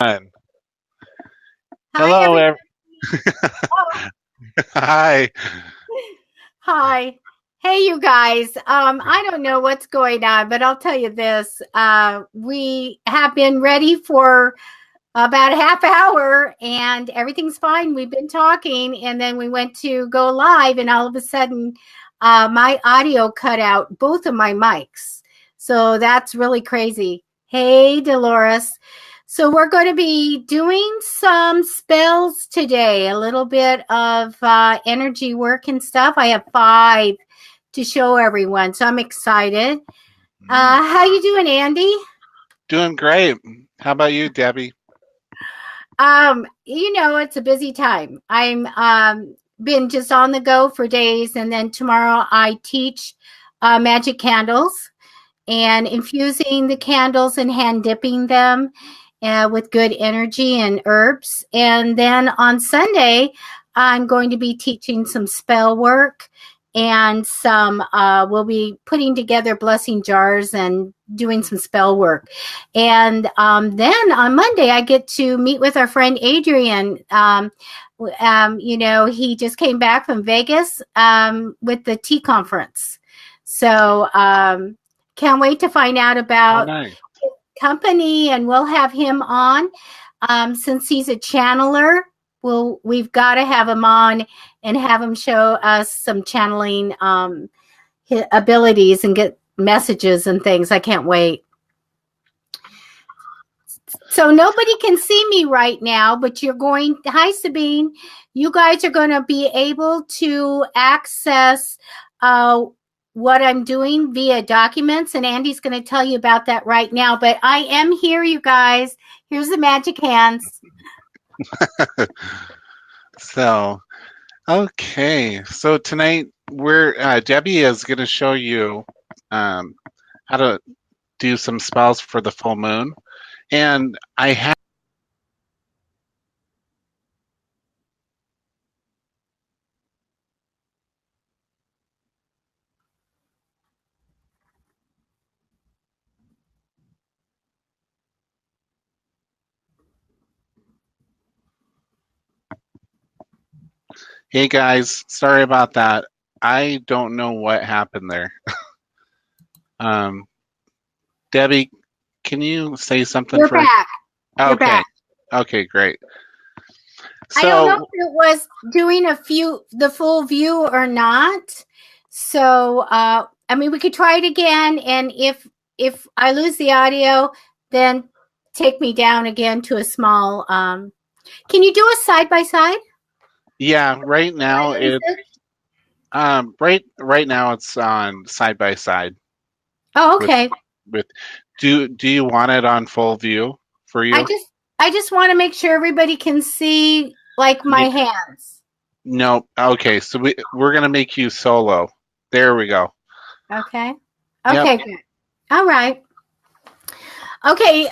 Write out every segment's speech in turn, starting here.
On. Hi, Hello, everybody. Oh, hi. hi. Hey, you guys. I don't know what's going on, but I'll tell you this. We have been ready for about a half hour and everything's fine. We've been talking, and then we went to go live, and all of a sudden, my audio cut out both of my mics. So that's really crazy. Hey, Dolores. So we're going to be doing some spells today, a little bit of energy work and stuff. I have 5 to show everyone, so I'm excited. How you doing, Andy? Doing great. How about you, Debbie? It's a busy time. I'm been just on the go for days, and then tomorrow I teach magic candles and infusing the candles and hand dipping them with good energy and herbs. And then on Sunday, I'm going to be teaching some spell work and we'll be putting together blessing jars and doing some spell work. And then on Monday, I get to meet with our friend Adrian. He just came back from Vegas with the tea conference. So, can't wait to find out Oh, about nice. his company, and we'll have him on. Since he's a channeler, we've got to have him on and have him show us some channeling abilities and get messages and things. I can't wait. So nobody can see me right now, but you're going. Hi, Sabine. You guys are going to be able to access uh, what I'm doing via documents, and Andy's going to tell you about that right now. But I am here, you guys. Here's the magic hands. So, okay. So tonight we're Debbie is going to show you um, how to do some spells for the full moon, and I have. Hey guys, sorry about that. I don't know what happened there. Um, Debbie, can you say something You're first? back. You're Okay. back. Okay, great. I don't know So, if it was doing the full view or not. So I mean we could try it again, and if I lose the audio, then take me down again to a small can you do a side by side? yeah, right If now I lose it it? right now it's on side by side Oh, with okay. with do you want it on full view for I you? just I just want to make sure everybody can see like my Yeah, hands. no. Okay, so we're gonna make you solo. There we go. Okay. Yep. Okay, good. All right. Okay,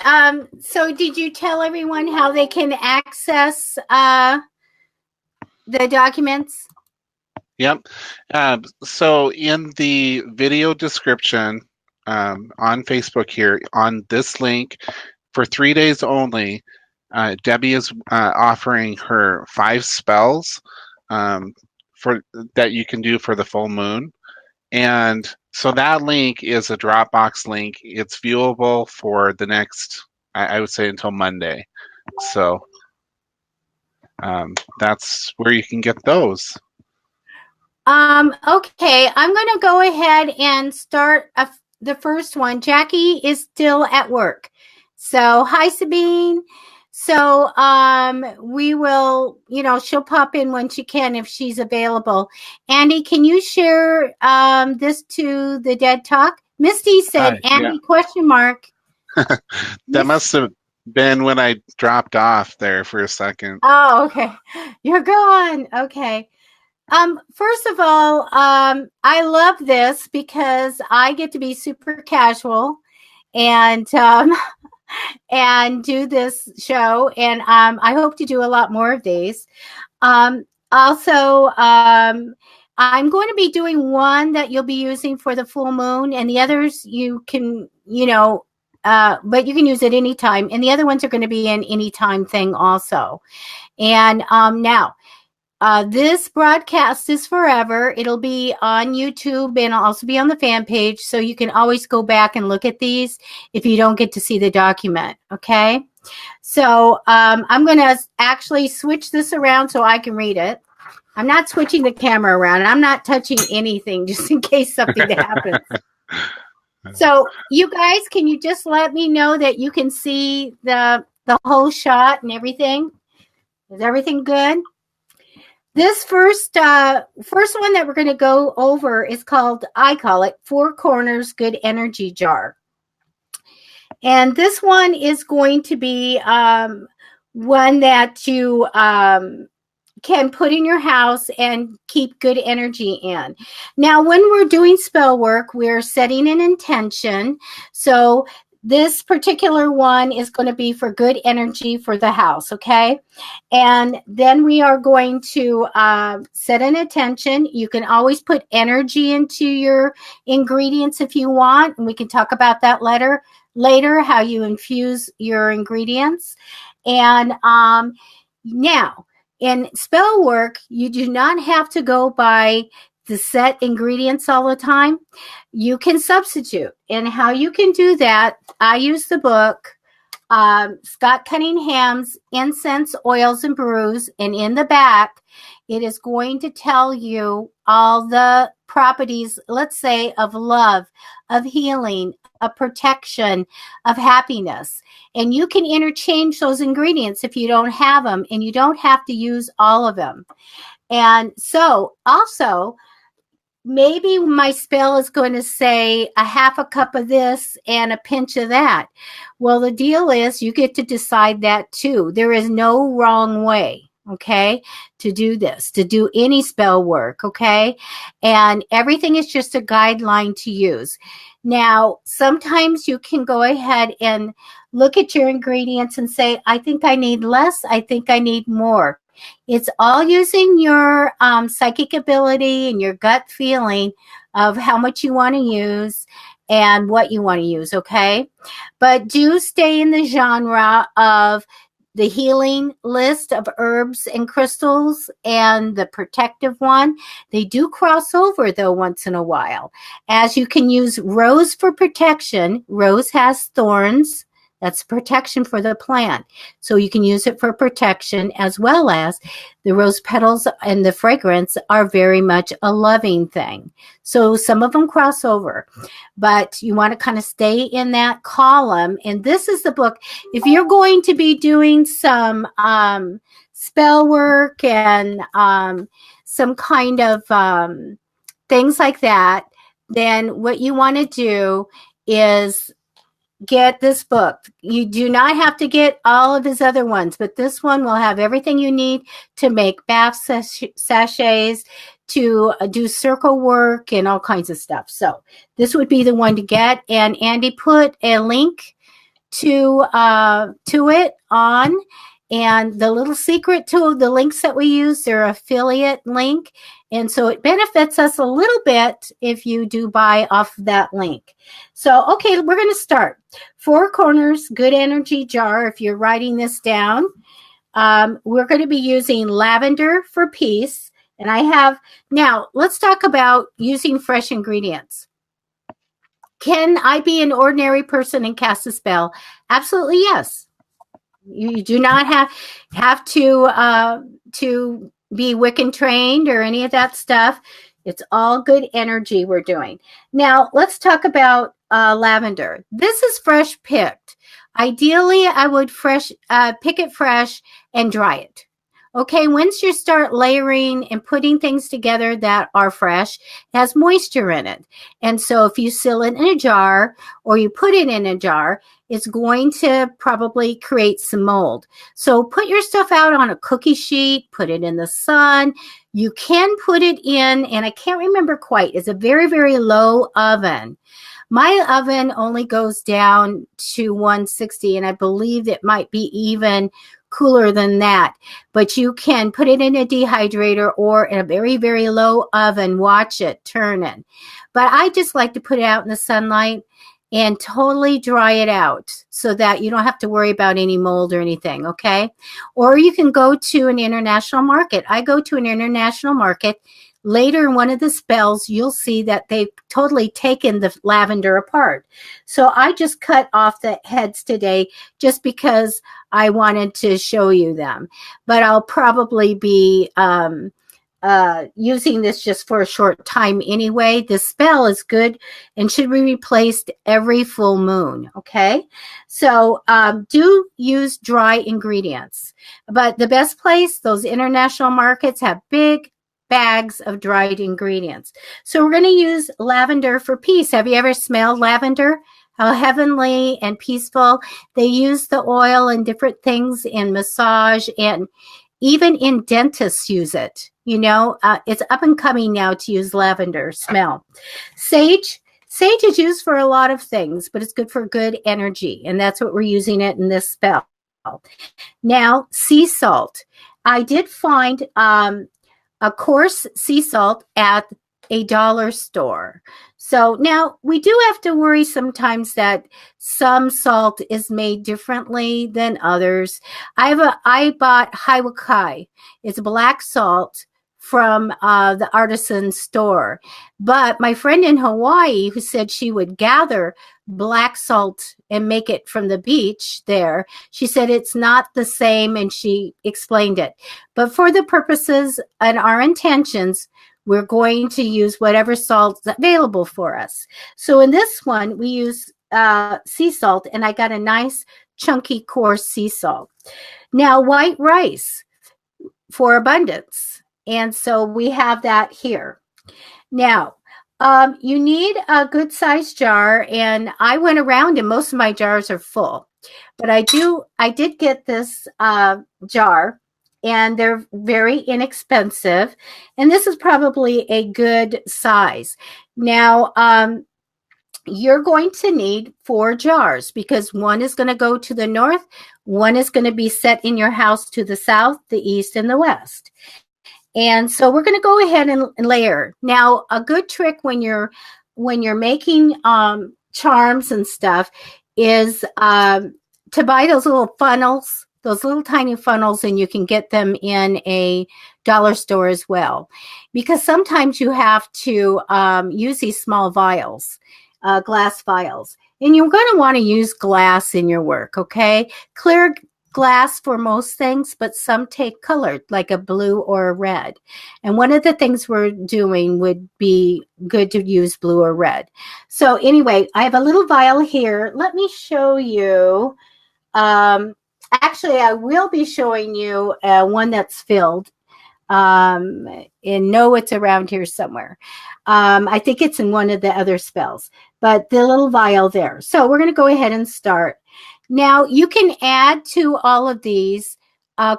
so did you tell everyone how they can access the documents? Yep. So in the video description on Facebook here, on this link, for 3 days only, Debbie is offering her 5 spells um, for that you can do for the full moon. And so that link is a Dropbox link. It's viewable for the next, I would say, until Monday. So that's where you can get those. Okay, I'm going to go ahead and start the first one. Jackie is still at work. So, hi Sabine. So, we will, she'll pop in when she can if she's available. Andy, can you share this to the Dead Talk? Misty said, Hi. Yeah. Andy question mark. That Miss must have been when I dropped off there for a second. Oh, okay. You're gone. Okay. First of all, I love this because I get to be super casual and and do this show, and I hope to do a lot more of these. Also, I'm going to be doing one that you'll be using for the full moon, and the others you can, but you can use it anytime. And the other ones are going to be an anytime thing also. And now, this broadcast is forever. It'll be on YouTube and it'll also be on the fan page. So you can always go back and look at these if you don't get to see the document. Okay. So I'm going to actually switch this around so I can read it. I'm not switching the camera around. I'm not touching anything just in case something happens. So you guys, can you just let me know that you can see the whole shot and everything? Is everything good? This first one that we're going to go over is called, I call it, Four Corners Good Energy Jar. And this one is going to be one that you can put in your house and keep good energy in. Now, when we're doing spell work, we're setting an intention. So this particular one is going to be for good energy for the house, okay? And then we are going to set an intention. You can always put energy into your ingredients if you want, and we can talk about that later, how you infuse your ingredients. And now, in spell work, you do not have to go by the set ingredients all the time. You can substitute. And how you can do that, I use the book, Scott Cunningham's Incense, Oils, and Brews. And in the back, it is going to tell you all the properties, let's say, of love, of healing, of protection, of happiness. And you can interchange those ingredients if you don't have them, and you don't have to use all of them. And so also, maybe my spell is going to say a half a cup of this and a pinch of that. Well, the deal is you get to decide that too. There is no wrong way, okay, to do this, to do any spell work, okay? And everything is just a guideline to use. Now, sometimes you can go ahead and look at your ingredients and say, I think I need less, I think I need more. It's all using your psychic ability and your gut feeling of how much you want to use and what you want to use, okay? But do stay in the genre of the healing list of herbs and crystals and the protective one. They do cross over, though, once in a while. As you can use rose for protection. Rose has thorns. That's protection for the plant. So you can use it for protection, as well as the rose petals and the fragrance are very much a loving thing. So some of them cross over, but you want to kind of stay in that column. And this is the book. If you're going to be doing some spell work and some kind of things like that, then what you want to do is get this book. You do not have to get all of his other ones, but this one will have everything you need to make bath sachets, to do circle work and all kinds of stuff. So this would be the one to get. And Andy put a link to it on. And the little secret to the links that we use, they're affiliate link. And so it benefits us a little bit if you do buy off that link. So, okay, we're going to start. Four Corners Good Energy Jar. If you're writing this down, we're going to be using lavender for peace. And now let's talk about using fresh ingredients. Can I be an ordinary person and cast a spell? Absolutely, yes. You do not have to be Wiccan trained or any of that stuff. It's all good energy we're doing. Now, let's talk about lavender. This is fresh picked. Ideally, I would pick it fresh and dry it. Okay, once you start layering and putting things together that are fresh, it has moisture in it. And so if you seal it in a jar or you put it in a jar, it's going to probably create some mold. So put your stuff out on a cookie sheet, put it in the sun. You can put it in, and I can't remember quite, it's a very, very low oven. My oven only goes down to 160, and I believe it might be even cooler than that. But you can put it in a dehydrator or in a very, very low oven. Watch it turning. But I just like to put it out in the sunlight. and totally dry it out so that you don't have to worry about any mold or anything, okay? Or you can go to an international market. I go to an international market. Later in one of the spells, you'll see that they've totally taken the lavender apart. So I just cut off the heads today just because I wanted to show you them. But I'll probably be using this just for a short time anyway. The spell is good and should be replaced every full moon, okay? So do use dry ingredients. But the best place, those international markets have big bags of dried ingredients. So we're going to use lavender for peace. Have you ever smelled lavender? How heavenly and peaceful. They use the oil and different things in massage, and even in dentists use it. You know, it's up and coming now to use lavender smell. Sage is used for a lot of things, but it's good for good energy, and that's what we're using it in this spell. Now, sea salt. I did find a coarse sea salt at a dollar store. So now we do have to worry sometimes that some salt is made differently than others. I bought Hiwakai. It's black salt from the artisan store. But my friend in Hawaii who said she would gather black salt and make it from the beach there, she said it's not the same, and she explained it. But for the purposes and our intentions, we're going to use whatever salt's available for us. So in this one, we use sea salt, and I got a nice chunky coarse sea salt. Now, white rice for abundance. And so we have that here. Now, you need a good sized jar, and I went around and most of my jars are full. But I did get this jar, and they're very inexpensive. And this is probably a good size. Now, you're going to need 4 jars because one is going to go to the north, one is going to be set in your house to the south, the east, and the west. And so we're going to go ahead and layer. Now, a good trick when you're making charms and stuff is to buy those little funnels, those little tiny funnels, and you can get them in a dollar store as well. Because sometimes you have to use these small vials, glass vials. And you're going to want to use glass in your work, okay? Clear glass for most things, but some take colored, like a blue or a red. And one of the things we're doing would be good to use blue or red. So anyway, I have a little vial here. Let me show you. Actually, I will be showing you one that's filled. And no, it's around here somewhere. I think it's in one of the other spells, but the little vial there. So we're going to go ahead and start. Now, you can add to all of these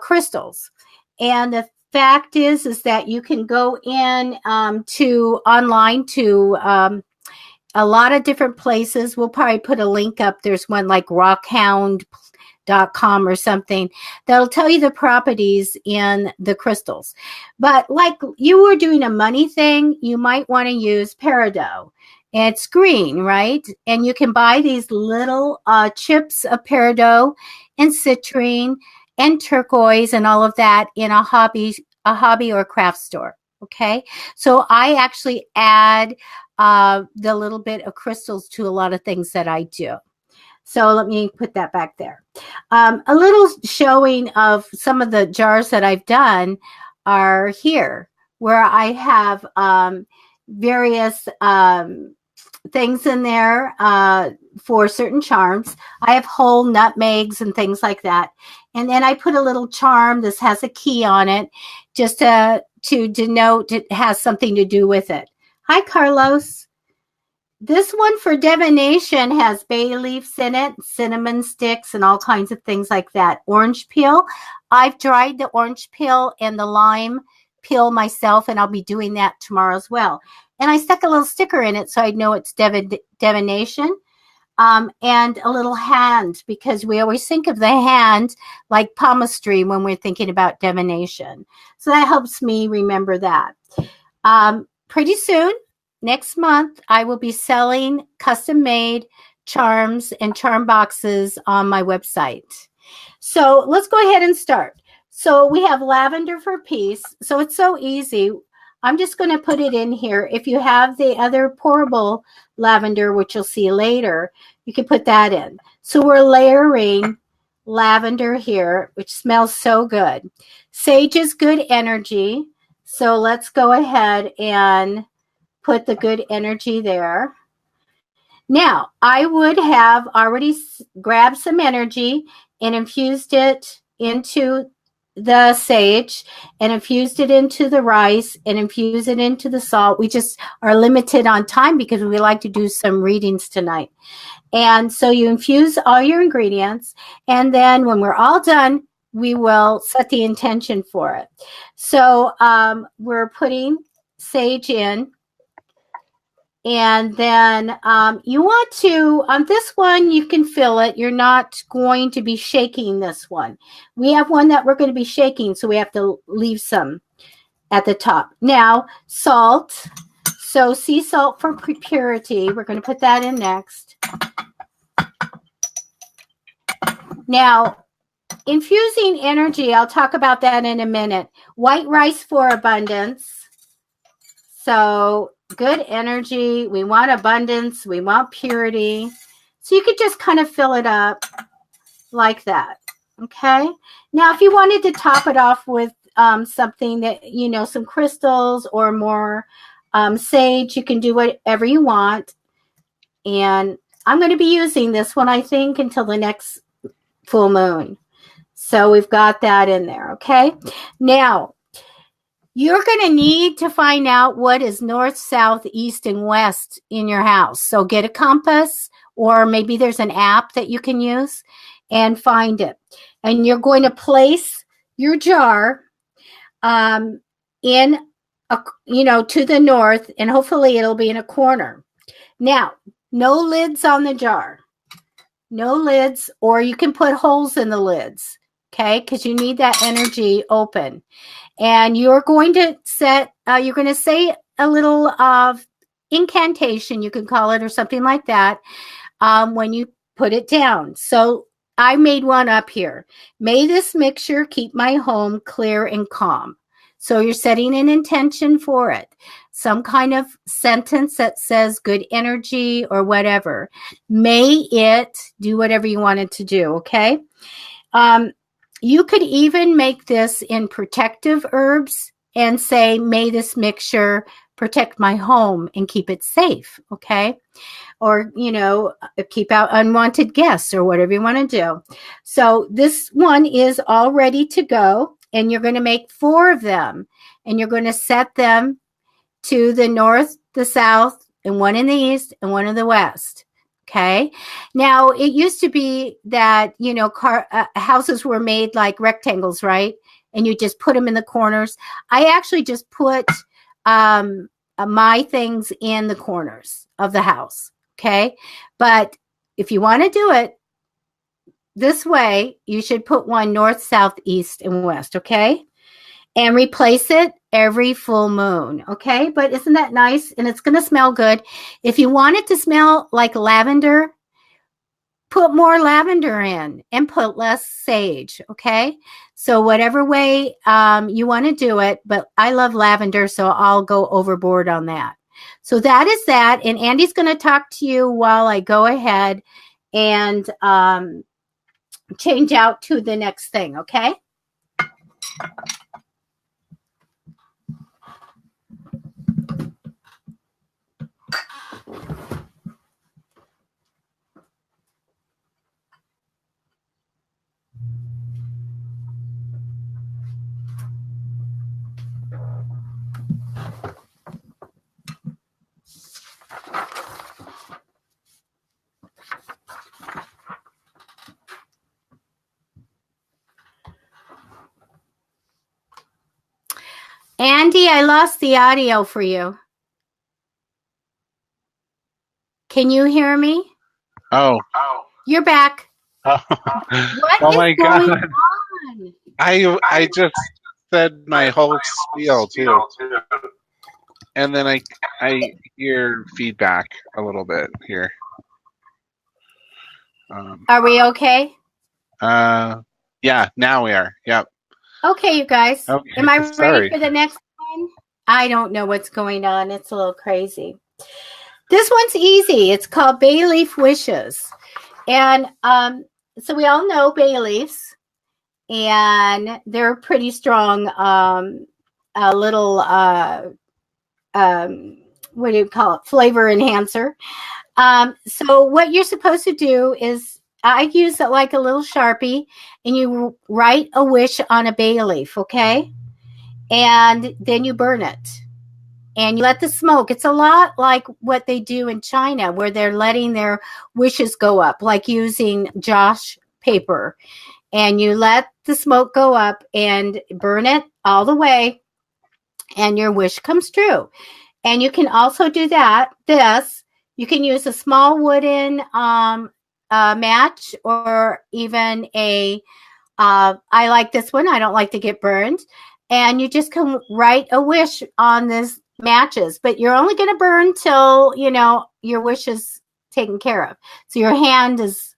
crystals. And the fact is that you can go in online to a lot of different places. We'll probably put a link up. There's one like rockhound.com or something that'll tell you the properties in the crystals. But like you were doing a money thing, you might want to use peridot. It's green, right? And you can buy these little chips of peridot and citrine and turquoise and all of that in a hobby or craft store. Okay, so I actually add the little bit of crystals to a lot of things that I do. So let me put that back there. A little showing of some of the jars that I've done are here, where I have various things in there for certain charms. I have whole nutmegs and things like that. And then I put a little charm. This has a key on it just to denote it has something to do with it. Hi, Carlos. This one for divination has bay leaves in it, cinnamon sticks, and all kinds of things like that. Orange peel. I've dried the orange peel and the lime peel myself, and I'll be doing that tomorrow as well. And I stuck a little sticker in it so I know it's divination. And a little hand, because we always think of the hand like palmistry when we're thinking about divination. So that helps me remember that. Pretty soon, next month, I will be selling custom-made charms and charm boxes on my website. So let's go ahead and start. So we have lavender for peace. So it's so easy. I'm just going to put it in here. If you have the other pourable lavender, which you'll see later, you can put that in. So we're layering lavender here, which smells so good. Sage is good energy. So let's go ahead and put the good energy there. Now, I would have already grabbed some energy and infused it into the sage and infused it into the rice and infuse it into the salt. We just are limited on time because we like to do some readings tonight. And so you infuse all your ingredients, and then when we're all done, we will set the intention for it. So we're putting sage in. And then you want to, on this one, you can fill it. You're not going to be shaking this one. We have one that we're going to be shaking, so we have to leave some at the top. Now, salt. So sea salt for purity. We're going to put that in next. Now, infusing energy, I'll talk about that in a minute. White rice for abundance. So good energy. We want abundance. We want purity. So you could just kind of fill it up like that. Okay. Now, if you wanted to top it off with something that, you know, some crystals or more sage, you can do whatever you want. And I'm going to be using this one, I think, until the next full moon. So we've got that in there. Okay. Now, you're going to need to find out what is north, south, east, and west in your house. So get a compass, or maybe there's an app that you can use and find it. And you're going to place your jar in, to the north, and hopefully it'll be in a corner. Now, no lids on the jar. No lids, or you can put holes in the lids, okay, because you need that energy open. And you're going to say a little incantation, you can call it, or something like that, when you put it down. So I made one up here. May this mixture keep my home clear and calm. So you're setting an intention for it. Some kind of sentence that says good energy or whatever. May it do whatever you want it to do, okay? You could even make this in protective herbs and say, may this mixture protect my home and keep it safe, okay? Or, keep out unwanted guests or whatever you want to do. So this one is all ready to go, and you're going to make 4 of them, and you're going to set them to the north, the south, and one in the east and one in the west. Okay. Now, it used to be that, houses were made like rectangles, right? And you just put them in the corners. I actually just put my things in the corners of the house. Okay. But if you want to do it this way, you should put one north, south, east, and west. Okay. And replace it every full moon, okay? But isn't that nice? And it's going to smell good. If you want it to smell like lavender, put more lavender in and put less sage, okay? So whatever way you want to do it, but I love lavender, so I'll go overboard on that. So that is that, and Andy's going to talk to you while I go ahead and change out to the next thing, okay? Andy, I lost the audio for you. Can you hear me? Oh. You're back. Oh, my God. On? I just said my whole spiel too. And then I hear feedback a little bit here. Are we okay? Yeah, now we are. Yep. Okay, you guys. Okay, Am I ready sorry. for the next one? I don't know what's going on. It's a little crazy. This one's easy. It's called bay leaf wishes. And so we all know bay leaves, and they're pretty strong, a little, what do you call it? Flavor enhancer. So what you're supposed to do is, I use it like a little Sharpie, and you write a wish on a bay leaf, okay? And then you burn it. And you let the smoke. It's a lot like what they do in China, where they're letting their wishes go up, like using Josh paper. And you let the smoke go up and burn it all the way, and your wish comes true. And you can also do this. You can use a small wooden match, or even I like this one. I don't like to get burned. And you just can write a wish on this matches, but you're only going to burn till, your wish is taken care of. So your hand is,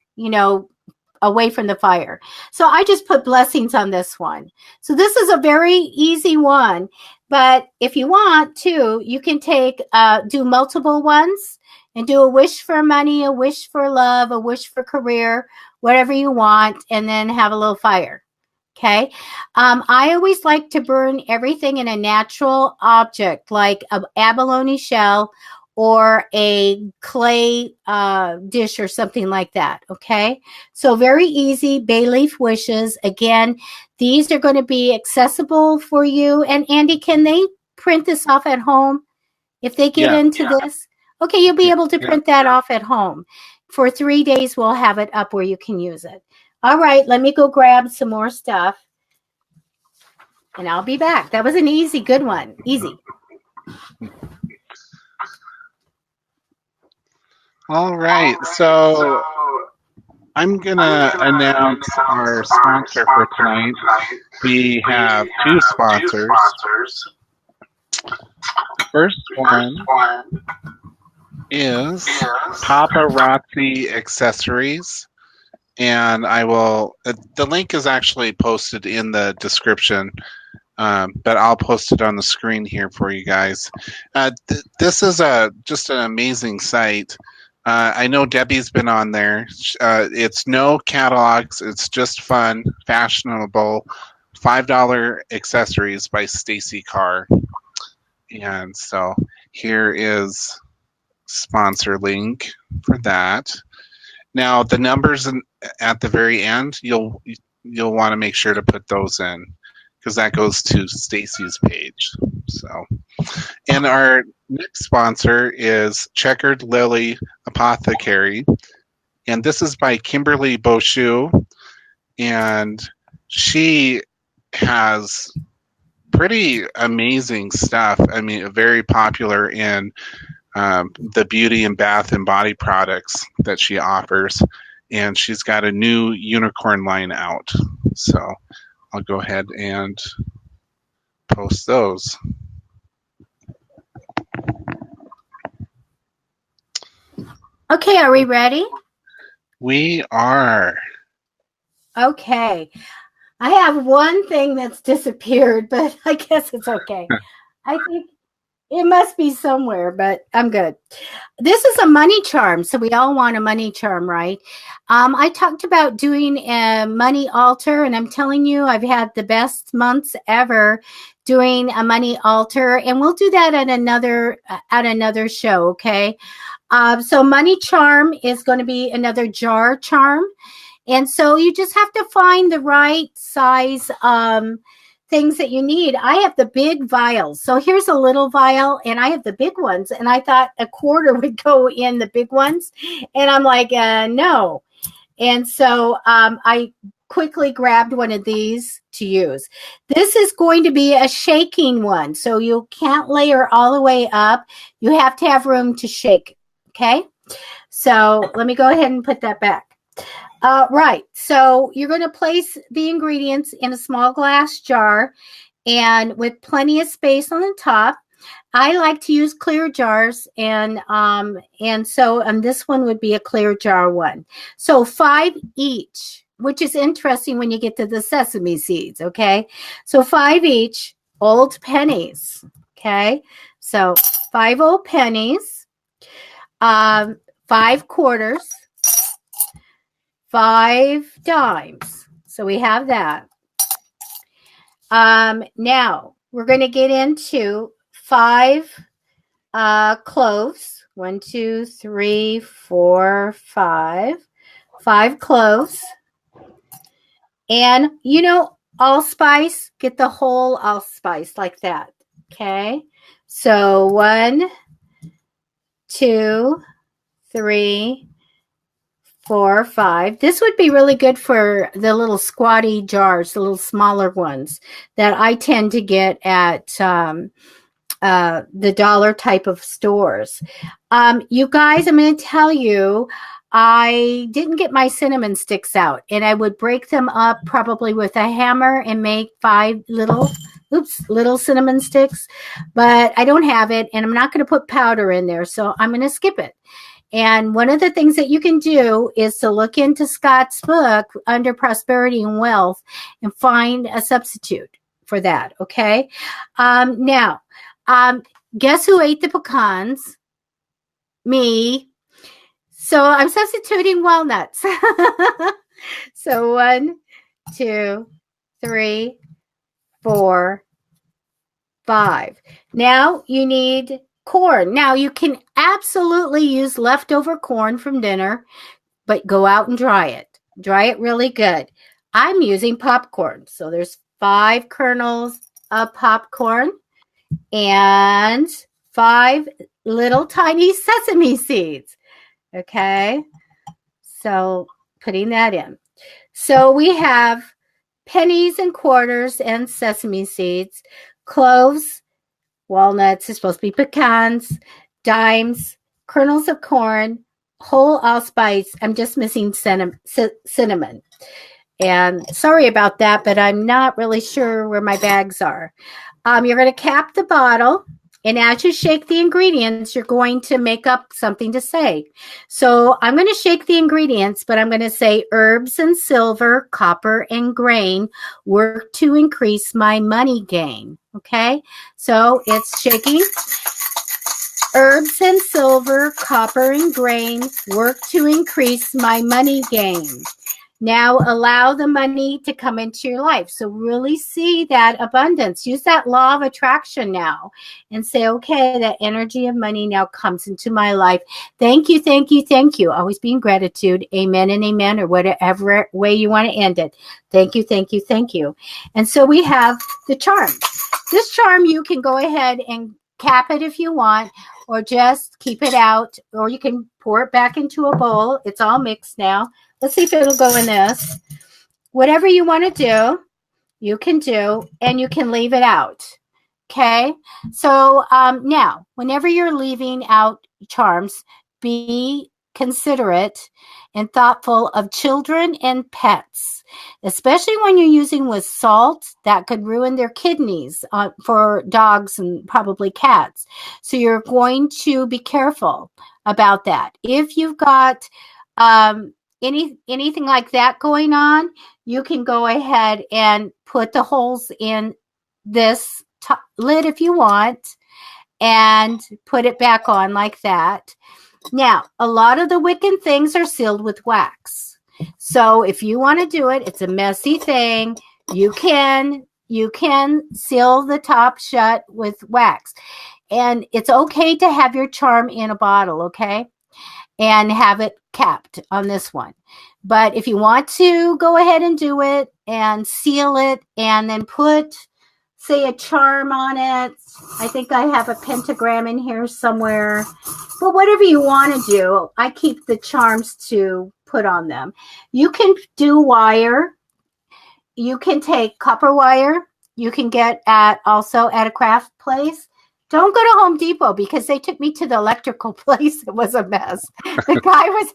away from the fire. So I just put blessings on this one. So this is a very easy one, but if you want to, you can do multiple ones and do a wish for money, a wish for love, a wish for career, whatever you want, and then have a little fire. Okay. I always like to burn everything in a natural object, like an abalone shell or a clay dish or something like that. Okay. So very easy bay leaf wishes. Again, these are going to be accessible for you. And Andy, can they print this off at home if they get into this? Okay. You'll be able to print that off at home. For 3 days, we'll have it up where you can use it. All right, let me go grab some more stuff, and I'll be back. That was an easy, good one. Easy. All right, so I'm going to announce our sponsor for tonight. We have two sponsors. First one is Paparazzi Accessories. And the link is actually posted in the description, but I'll post it on the screen here for you guys. This is just an amazing site. I know Debbie's been on there. It's no catalogs. It's just fun, fashionable, $5 accessories by Stacy Carr. And so here is sponsor link for that. Now the numbers at the very end, you'll want to make sure to put those in, because that goes to Stacy's page. So, and our next sponsor is Checkered Lily Apothecary, and this is by Kimberly Boshu, and she has pretty amazing stuff. I mean, very popular in the beauty and bath and body products that she offers, and she's got a new unicorn line out. So I'll go ahead and post those. Okay, are we ready? We are. Okay. I have one thing that's disappeared, but I guess it's okay. I think it must be somewhere, but I'm good. This is a money charm. So we all want a money charm, right? I talked about doing a money altar, and I'm telling you, I've had the best months ever doing a money altar, and we'll do that at another show. Okay. So money charm is going to be another jar charm. And so you just have to find the right size things that you need. I have the big vials. So here's a little vial, and I have the big ones. And I thought a quarter would go in the big ones. And I'm like, no. And so I quickly grabbed one of these to use. This is going to be a shaking one. So you can't layer all the way up. You have to have room to shake. Okay. So let me go ahead and put that back. Right. So you're going to place the ingredients in a small glass jar, and with plenty of space on the top. I like to use clear jars, and so this one would be a clear jar one. So 5 each, which is interesting when you get to the sesame seeds. Okay, so 5 each old pennies. Okay, so 5 old pennies, 5 quarters, 5 dimes. So we have that. Now we're going to get into 5 cloves. 1, 2, 3, 4, 5. 5 cloves. And allspice, get the whole allspice like that. Okay. So 1, 2, 3, 4, 5. This would be really good for the little squatty jars, the little smaller ones that I tend to get at the dollar type of stores. You guys, I'm going to tell you, I didn't get my cinnamon sticks out, and I would break them up probably with a hammer and make 5 little cinnamon sticks, but I don't have it, and I'm not going to put powder in there, so I'm going to skip it. And one of the things that you can do is to look into Scott's book under Prosperity and Wealth and find a substitute for that. Okay. Now, guess who ate the pecans? Me. So I'm substituting walnuts. So 1, 2, 3, 4, 5. Now you need corn. Now you can absolutely use leftover corn from dinner, but go out and dry it. Dry it really good. I'm using popcorn. So there's 5 kernels of popcorn and 5 little tiny sesame seeds. Okay. So putting that in. So we have pennies and quarters and sesame seeds, cloves, walnuts, is supposed to be pecans, dimes, kernels of corn, whole allspice. I'm just missing cinnamon. And sorry about that, but I'm not really sure where my bags are. You're going to cap the bottle, and as you shake the ingredients, you're going to make up something to say. So I'm going to shake the ingredients, but I'm going to say herbs and silver, copper and grain work to increase my money gain. Okay, so it's shaking. Herbs and silver, copper and grain work to increase my money gain. Now allow the money to come into your life. So really see that abundance. Use that law of attraction now and say, okay, that energy of money now comes into my life. Thank you, thank you, thank you. Always be in gratitude. Amen and amen, or whatever way you want to end it. Thank you, thank you, thank you. And so we have the charm. This charm, you can go ahead and cap it if you want, or just keep it out, or you can pour it back into a bowl. It's all mixed now. Let's see if it'll go in this. Whatever you want to do, you can do, and you can leave it out. Okay? So now, whenever you're leaving out charms, be considerate and thoughtful of children and pets, especially when you're using with salt that could ruin their kidneys for dogs and probably cats. So you're going to be careful about that. If you've got anything like that going on, you can go ahead and put the holes in this lid if you want and put it back on like that. Now, a lot of the Wiccan things are sealed with wax. So if you want to do it, it's a messy thing. You can seal the top shut with wax. And it's okay to have your charm in a bottle, okay? And have it capped on this one. But if you want to go ahead and do it and seal it and then put, say, a charm on it. I think I have a pentagram in here somewhere. But whatever you want to do, I keep the charms to put on them. You can do wire. You can take copper wire. You can get also at a craft place. Don't go to Home Depot because they took me to the electrical place. It was a mess. The guy was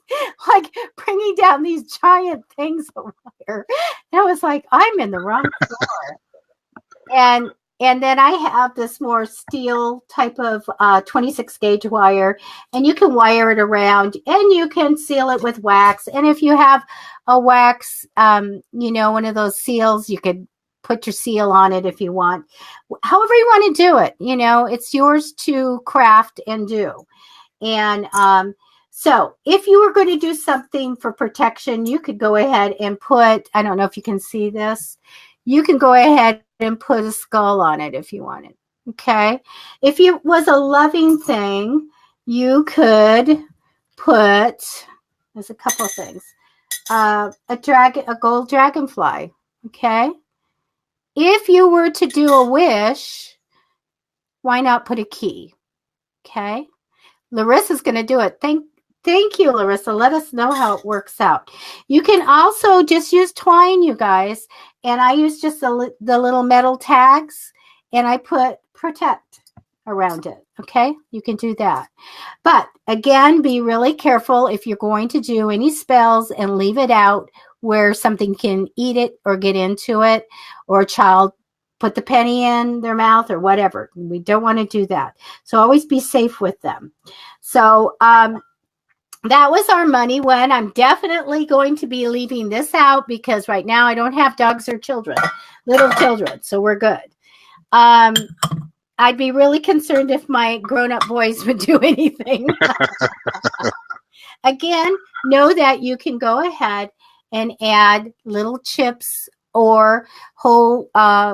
like bringing down these giant things of wire. And I was like, I'm in the wrong store. And And then I have this more steel type of 26 gauge wire, and you can wire it around, and you can seal it with wax. And if you have a wax, one of those seals, you could put your seal on it if you want. However you want to do it, it's yours to craft and do. And so if you were going to do something for protection, you could go ahead and put, I don't know if you can see this, you can go ahead and put a skull on it if you wanted. Okay. If it was a loving thing, you could put, there's a couple of things, a gold dragonfly. Okay. If you were to do a wish, why not put a key? Okay. Larissa's going to do it. Thank you, Larissa. Let us know how it works out. You can also just use twine, you guys. And I use just the little metal tags, and I put protect around it. Okay, you can do that. But again, be really careful if you're going to do any spells and leave it out where something can eat it or get into it, or a child put the penny in their mouth or whatever. We don't want to do that. So always be safe with them. So that was our money one. I'm definitely going to be leaving this out because right now I don't have dogs or little children. So we're good. I'd be really concerned if my grown-up boys would do anything. Again, know that you can go ahead and add little chips or whole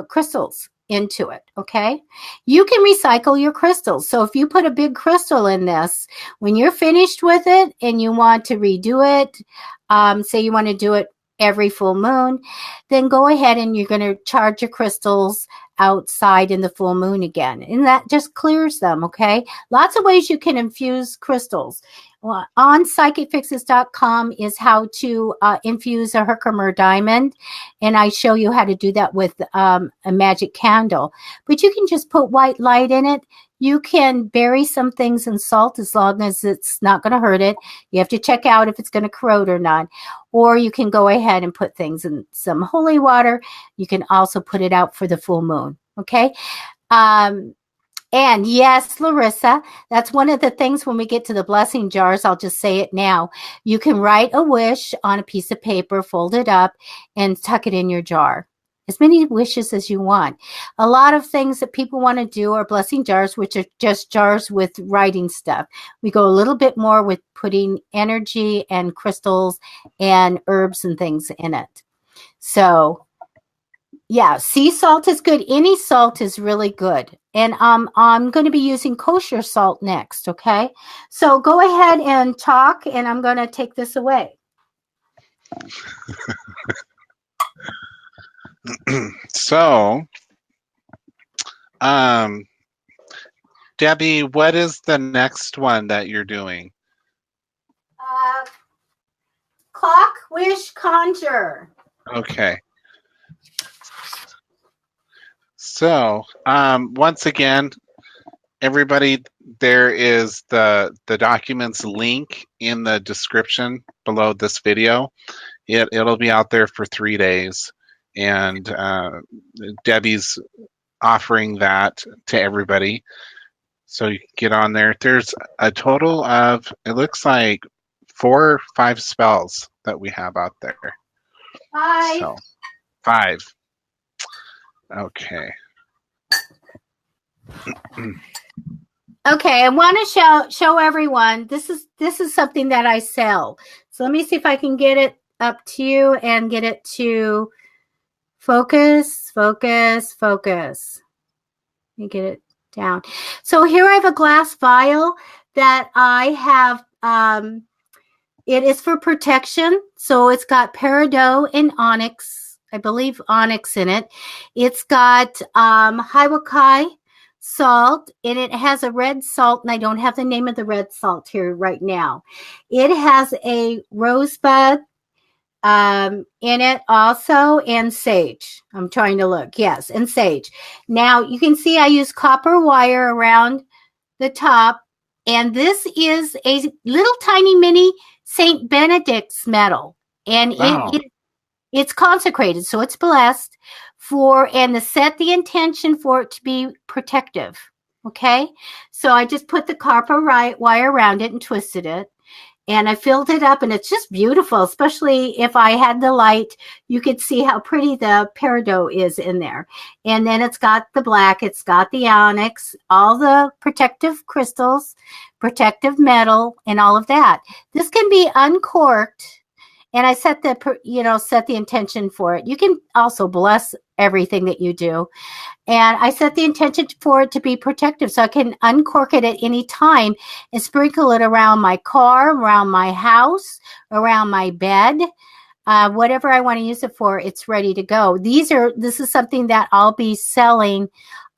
crystals into it. Okay. You can recycle your crystals. So if you put a big crystal in this, when you're finished with it and you want to redo it, say you want to do it every full moon, then go ahead and you're going to charge your crystals outside in the full moon again. And that just clears them. Okay. Lots of ways you can infuse crystals. On psychicfixes.com is how to infuse a Herkimer diamond. And I show you how to do that with a magic candle. But you can just put white light in it. You can bury some things in salt as long as it's not going to hurt it. You have to check out if it's going to corrode or not. Or you can go ahead and put things in some holy water. You can also put it out for the full moon. Okay. And yes, Larissa, that's one of the things when we get to the blessing jars, I'll just say it now. You can write a wish on a piece of paper, fold it up, and tuck it in your jar. As many wishes as you want. A lot of things that people want to do are blessing jars, which are just jars with writing stuff. We go a little bit more with putting energy and crystals and herbs and things in it. So, yeah, sea salt is good. Any salt is really good. And I'm going to be using kosher salt next, okay? So go ahead and talk, and I'm going to take this away. So, Debbie, what is the next one that you're doing? Clock, wish, conjure. Okay. So, once again, everybody, there is the documents link in the description below this video. It'll be out there for 3 days. And Debbie's offering that to everybody. So you can get on there. There's a total of, it looks like 4 or 5 spells that we have out there. 5. So, 5. Okay. Okay, I want to show everyone. This is something that I sell. So let me see if I can get it up to you and get it to focus. Let me get it down. So here I have a glass vial that I have. It is for protection. So it's got peridot and onyx. I believe onyx in it. It's got Hiwakai salt, and it has a red salt, and I don't have the name of the red salt here right now. It has a rosebud in it also, and sage. I'm trying to look. Yes, and sage. Now, you can see I use copper wire around the top, and this is a little tiny mini St. Benedict's medal, and Wow. it's consecrated, so it's blessed and to set the intention for it to be protective. Okay, so I just put the copper wire around it and twisted it. And I filled it up, and it's just beautiful, especially if I had the light. You could see how pretty the peridot is in there. And then it's got the black, it's got the onyx, all the protective crystals, protective metal, and all of that. This can be uncorked, and I set the intention for it. You can also bless everything that you do. And I set the intention for it to be protective, so I can uncork it at any time and sprinkle it around my car, around my house, around my bed, whatever I want to use it for. It's ready to go. This is something that I'll be selling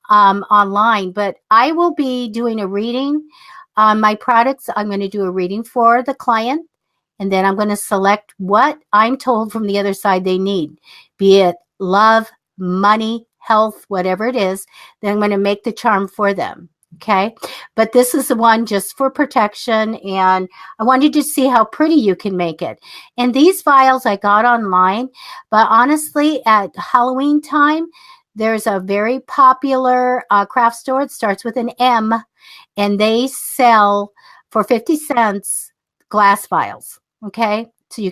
online, but I will be doing a reading on my products. I'm going to do a reading for the client, and then I'm going to select what I'm told from the other side they need, be it love, money, health, whatever it is. Then I'm going to make the charm for them. Okay. But this is the one just for protection. And I wanted to see how pretty you can make it. And these vials I got online, but honestly, at Halloween time, there's a very popular craft store. It starts with an M, and they sell for 50 cents glass vials. Okay. So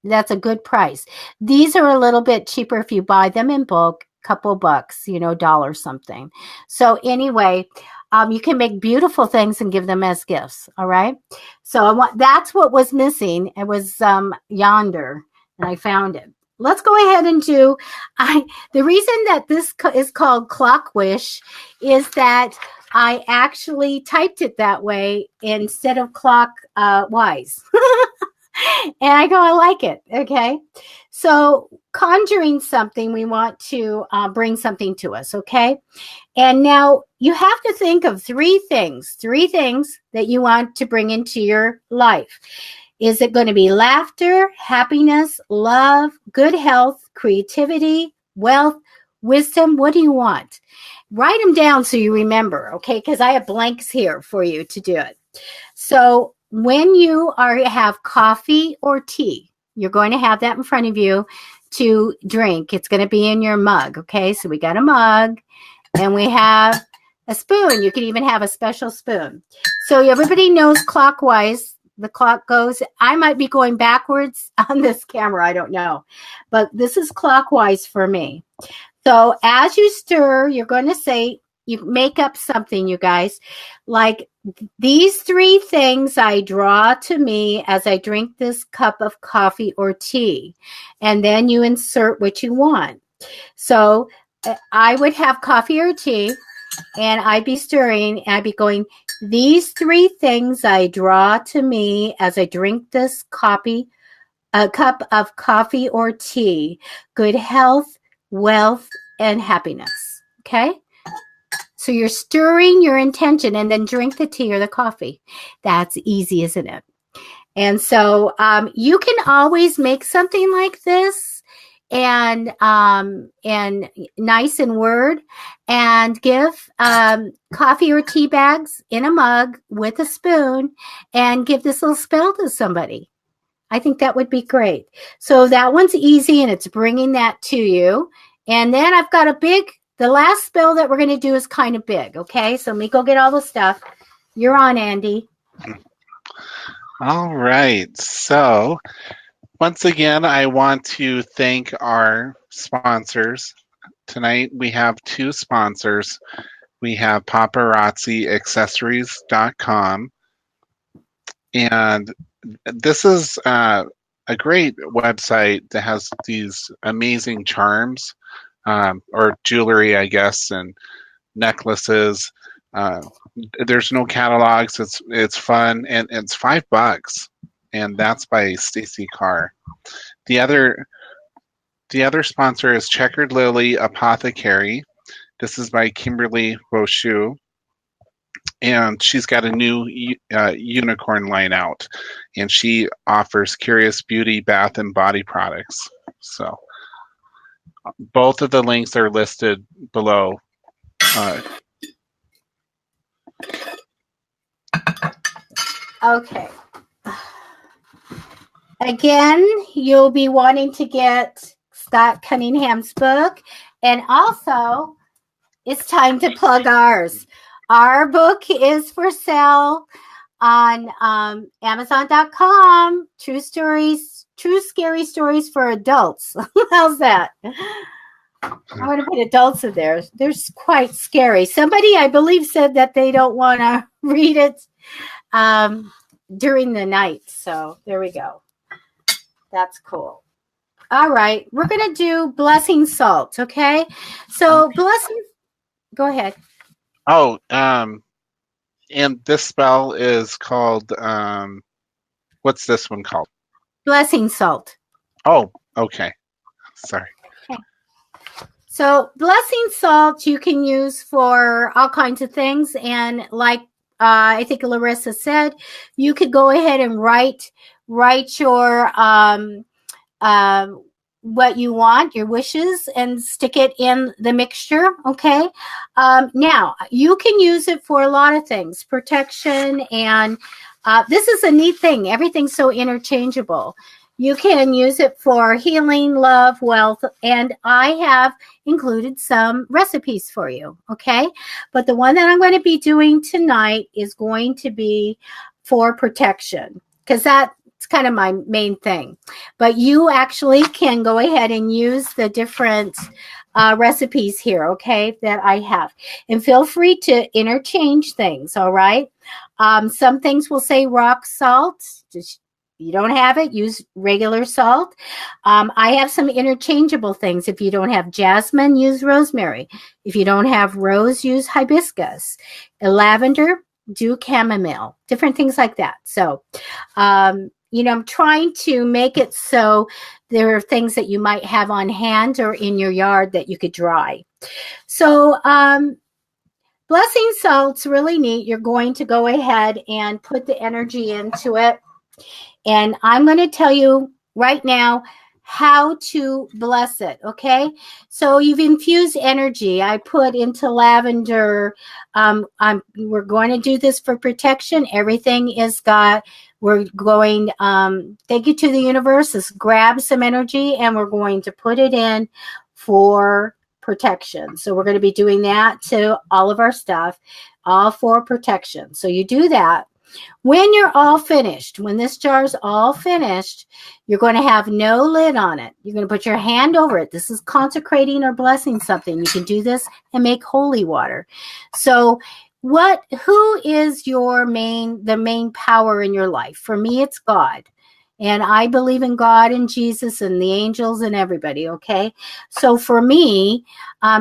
that's a good price. These are a little bit cheaper if you buy them in bulk, couple bucks, $1 something. So anyway, you can make beautiful things and give them as gifts. All right. So that's what was missing. It was yonder, and I found it. Let's go ahead and do, the reason that this is called Clock Wish is that I actually typed it that way instead of clock wise. And I go, I like it. Okay. So conjuring something, we want to bring something to us. Okay. And now you have to think of three things that you want to bring into your life. Is it going to be laughter, happiness, love, good health, creativity, wealth, wisdom? What do you want? Write them down so you remember. Okay. Because I have blanks here for you to do it. So when you have coffee or tea, you're going to have that in front of you to drink. It's going to be in your mug. Okay, so we got a mug, and we have a spoon. You can even have a special spoon. So everybody knows clockwise. The clock goes. I might be going backwards on this camera. I don't know. But this is clockwise for me. So as you stir, you're going to say, you make up something, you guys, like these three things I draw to me as I drink this cup of coffee or tea. And then you insert what you want. So I would have coffee or tea, and I'd be stirring, and I'd be going, these three things I draw to me as I drink this a cup of coffee or tea: good health, wealth, and happiness. Okay? So you're stirring your intention, and then drink the tea or the coffee. That's easy, isn't it? And so you can always make something like this and nice in word, and give coffee or tea bags in a mug with a spoon, and give this little spell to somebody. I think that would be great. So that one's easy, and it's bringing that to you. And then I've got the last spell that we're going to do is kind of big. Okay. So let me go get all the stuff. You're on, Andy. All right. So once again, I want to thank our sponsors. Tonight we have two sponsors. We have paparazziaccessories.com. And this is a great website that has these amazing charms, or jewelry, I guess, and necklaces. There's no catalogs. It's fun, and it's $5, and that's by Stacy Carr. The other sponsor is Checkered Lily Apothecary. This is by Kimberly Rochu, and she's got a new unicorn line out, and she offers curious beauty, bath, and body products. So both of the links are listed below. Okay. Again, you'll be wanting to get Scott Cunningham's book, And also, it's time to plug ours. Our book is for sale on Amazon.com. True scary stories for adults. How's that? I want to put adults in there. They're quite scary. Somebody, I believe, said that they don't want to read it during the night. So there we go. That's cool. All right. We're going to do blessing salt. Okay. So blessing. Go ahead. Oh, and this spell is called, what's this one called? Blessing salt. Oh, okay. Sorry. Okay. So blessing salt you can use for all kinds of things. And like I think Larissa said, you could go ahead and write your what you want, your wishes, and stick it in the mixture. Okay. Now you can use it for a lot of things, protection, and this is a neat thing. Everything's so interchangeable. You can use it for healing, love, wealth, and I have included some recipes for you, okay? But the one that I'm going to be doing tonight is going to be for protection, because that's kind of my main thing. But you actually can go ahead and use the different recipes here, okay, that I have. And feel free to interchange things, all right? Some things will say rock salt. Just you don't have it, use regular salt. I have some interchangeable things. If you don't have jasmine, use rosemary. If you don't have rose, use hibiscus. Lavender, do chamomile. Different things like that. So, I'm trying to make it so there are things that you might have on hand or in your yard that you could dry. So, blessing salt's really neat. You're going to go ahead and put the energy into it. And I'm going to tell you right now how to bless it, okay? So you've infused energy. I put into lavender. We're going to do this for protection. Everything is we're going, thank you to the universe. Let's grab some energy and we're going to put it in for protection. So we're going to be doing that to all of our stuff, all for protection. So you do that. When you're all finished, when this jar's all finished, you're going to have no lid on it. You're going to put your hand over it. This is consecrating or blessing something. You can do this and make holy water. So who is the main power in your life? For me, it's God. And I believe in God and Jesus and the angels and everybody, okay? So for me,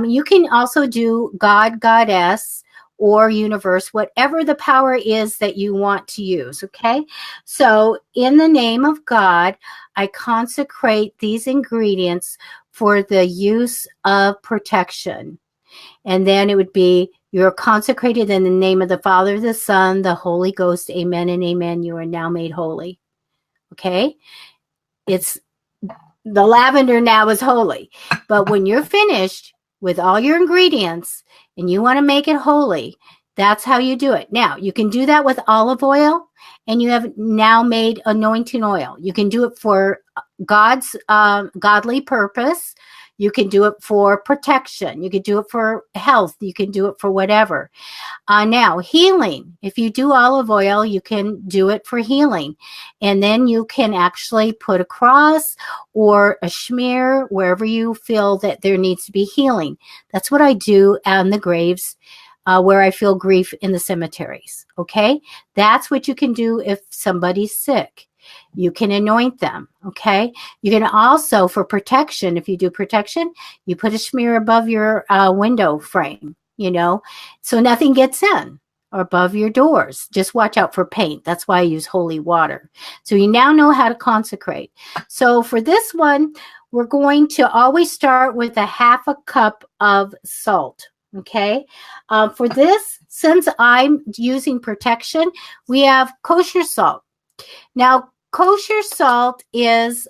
you can also do God, Goddess, or universe, whatever the power is that you want to use, okay? So in the name of God, I consecrate these ingredients for the use of protection. And then it would be, you're consecrated in the name of the Father, the Son, the Holy Ghost. Amen and amen. You are now made holy. Okay? It's the lavender now is holy. But when you're finished with all your ingredients and you want to make it holy, that's how you do it. Now, you can do that with olive oil, and you have now made anointing oil. You can do it for God's godly purpose. You can do it for protection. You can do it for health. You can do it for whatever. Now, healing. If you do olive oil, you can do it for healing. And then you can actually put a cross or a smear wherever you feel that there needs to be healing. That's what I do on the graves where I feel grief in the cemeteries. Okay? That's what you can do if somebody's sick. You can anoint them, okay? You can also, for protection, if you do protection, you put a smear above your window frame, so nothing gets in, or above your doors. Just watch out for paint. That's why I use holy water. So you now know how to consecrate. So for this one, we're going to always start with a half a cup of salt, okay? For this, since I'm using protection, we have kosher salt. Now, kosher salt has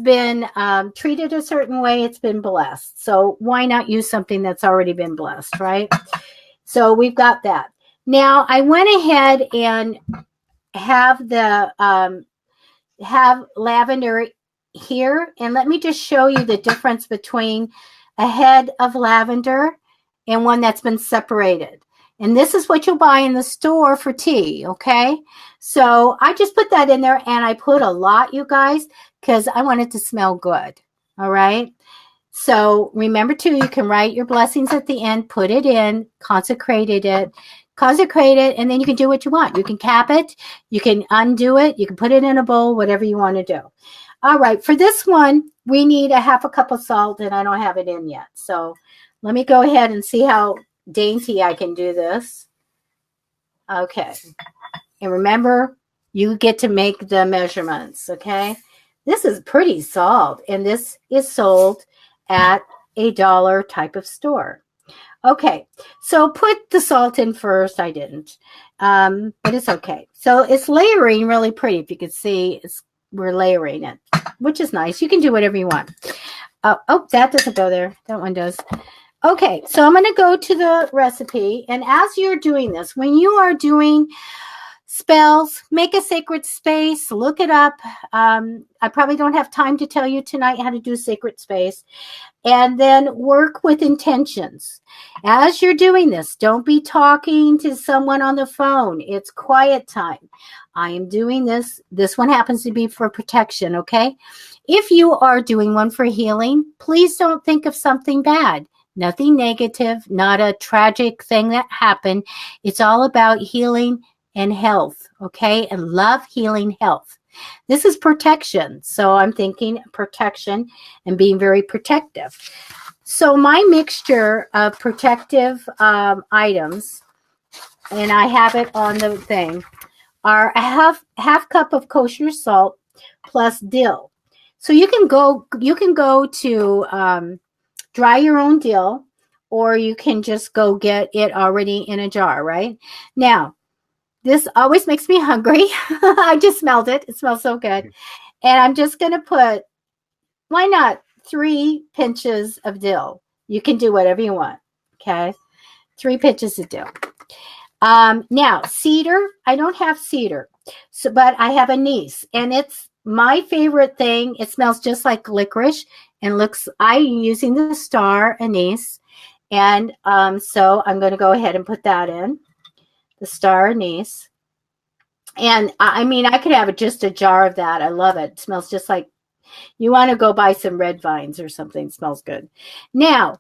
been treated a certain way. It's been blessed. So why not use something that's already been blessed, right? So we've got that. Now, I went ahead and have lavender here, and let me just show you the difference between a head of lavender and one that's been separated. And this is what you'll buy in the store for tea, okay? So I just put that in there, and I put a lot, you guys, because I want it to smell good, all right? So remember, too, you can write your blessings at the end, put it in, consecrate it, and then you can do what you want. You can cap it, you can undo it, you can put it in a bowl, whatever you want to do. All right, for this one, we need a half a cup of salt, and I don't have it in yet. So let me go ahead and see how dainty I can do this. Okay. And remember, you get to make the measurements, okay? This is pretty salt, and this is sold at a dollar type of store. Okay, so put the salt in first. I didn't, but it's okay. So it's layering really pretty. If you can see, we're layering it, which is nice. You can do whatever you want. Oh, that doesn't go there. That one does. Okay, so I'm going to go to the recipe. And as you're doing this, when you are doing spells, make a sacred space, look it up. I probably don't have time to tell you tonight how to do sacred space. And then work with intentions. As you're doing this, don't be talking to someone on the phone. It's quiet time. I am doing this. This one happens to be for protection, okay? If you are doing one for healing, please don't think of something bad. Nothing negative, not a tragic thing that happened. It's all about healing and health, okay? And love, healing, health. This is protection. So I'm thinking protection and being very protective. So my mixture of protective items, and I have it on the thing, are a half cup of kosher salt plus dill. So you can go to dry your own dill, or you can just go get it already in a jar, right? Now, this always makes me hungry. I just smelled it. It smells so good. And I'm just going to put, why not, 3 pinches of dill. You can do whatever you want, okay? 3 pinches of dill. Now, cedar, I don't have cedar, but I have anise. And it's my favorite thing. It smells just like licorice and I'm using the star anise. And so I'm going to go ahead and put that in. The star anise. And I mean, I could have just a jar of that. I love it. It smells just like, you want to go buy some red vines or something. It smells good. Now,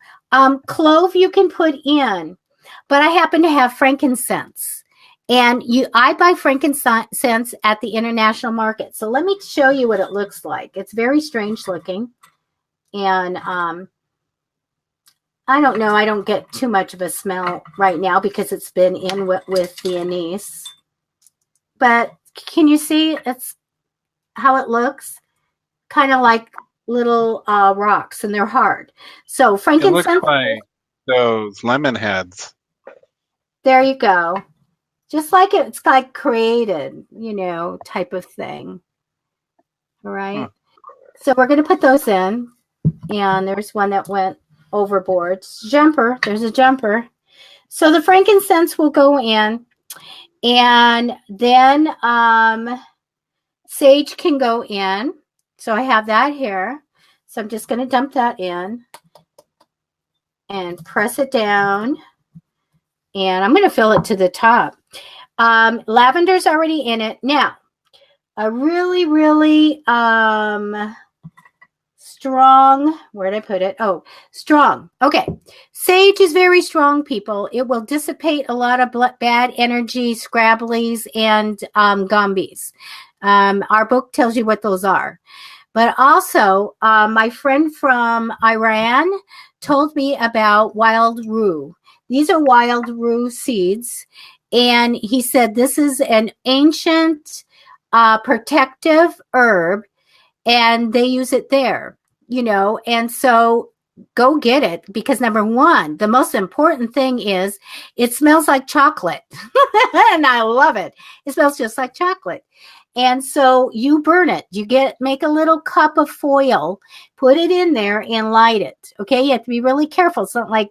clove you can put in, but I happen to have frankincense. And I buy frankincense at the international market. So let me show you what it looks like. It's very strange looking. And I don't know. I don't get too much of a smell right now because it's been in with the anise. But can you see it's how it looks? Kind of like little rocks, and they're hard. So frankincense. It looks like those lemon heads. There you go. Just like it's like created, type of thing. All right. So we're going to put those in. And there's one that went overboard. Jumper. There's a jumper. So the frankincense will go in, and then sage can go in. So I have that here. So I'm just going to dump that in and press it down, and I'm going to fill it to the top. Lavender's already in it. Now, a really, really strong, where'd I put it? Oh, strong. Okay. Sage is very strong, people. It will dissipate a lot of bad energy, scrabblies, and gumbies. Our book tells you what those are. But also, my friend from Iran told me about wild rue. These are wild rue seeds. And he said this is an ancient protective herb, and they use it there. And so go get it, because number one, the most important thing is it smells like chocolate. And I love it. It smells just like chocolate. And so you burn it. Make a little cup of foil, put it in there and light it. Okay. You have to be really careful. It's not like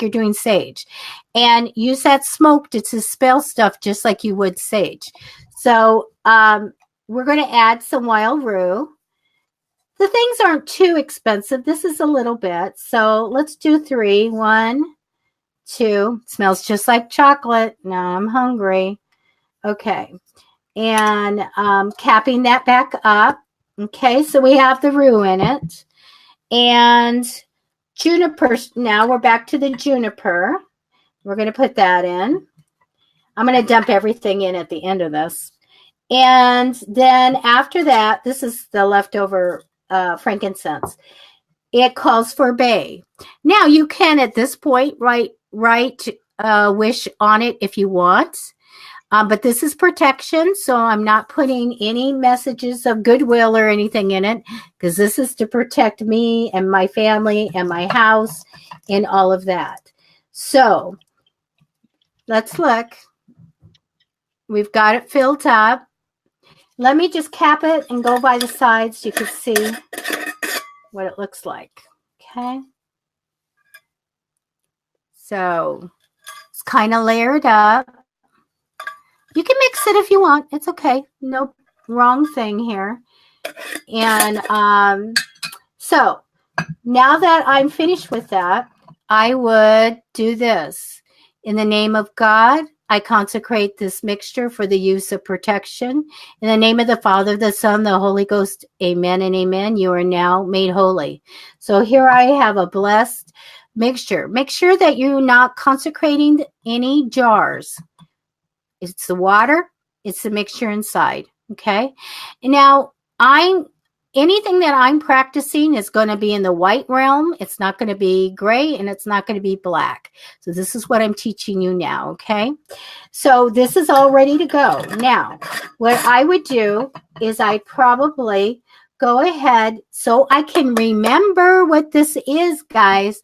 you're doing sage, and use that smoke to dispel stuff just like you would sage. So we're going to add some wild rue. the things aren't too expensive. This is a little bit. So let's do 3. 1, 2. Smells just like chocolate. Now I'm hungry. Okay. And capping that back up. Okay, so we have the rue in it. And juniper. Now we're back to the juniper. We're going to put that in. I'm going to dump everything in at the end of this. And then after that, this is the leftover frankincense. It calls for bay. Now you can at this point write wish on it if you want. But this is protection, so I'm not putting any messages of goodwill or anything in it, because this is to protect me and my family and my house and all of that. So let's look. We've got it filled up. Let me just cap it and go by the sides so you can see what it looks like. Okay. So it's kind of layered up. You can mix it if you want. It's okay. No wrong thing here. And so now that I'm finished with that, I would do this. In the name of God, I consecrate this mixture for the use of protection. In the name of the Father, the Son, the Holy Ghost, amen and amen. You are now made holy. So here I have a blessed mixture. Make sure that you're not consecrating any jars. It's the water. It's the mixture inside. Okay. And now anything that I'm practicing is going to be in the white realm. It's not going to be gray and it's not going to be black. So this is what I'm teaching you now. Okay. So this is all ready to go. Now, what I would do is I'd probably go ahead so I can remember what this is, guys.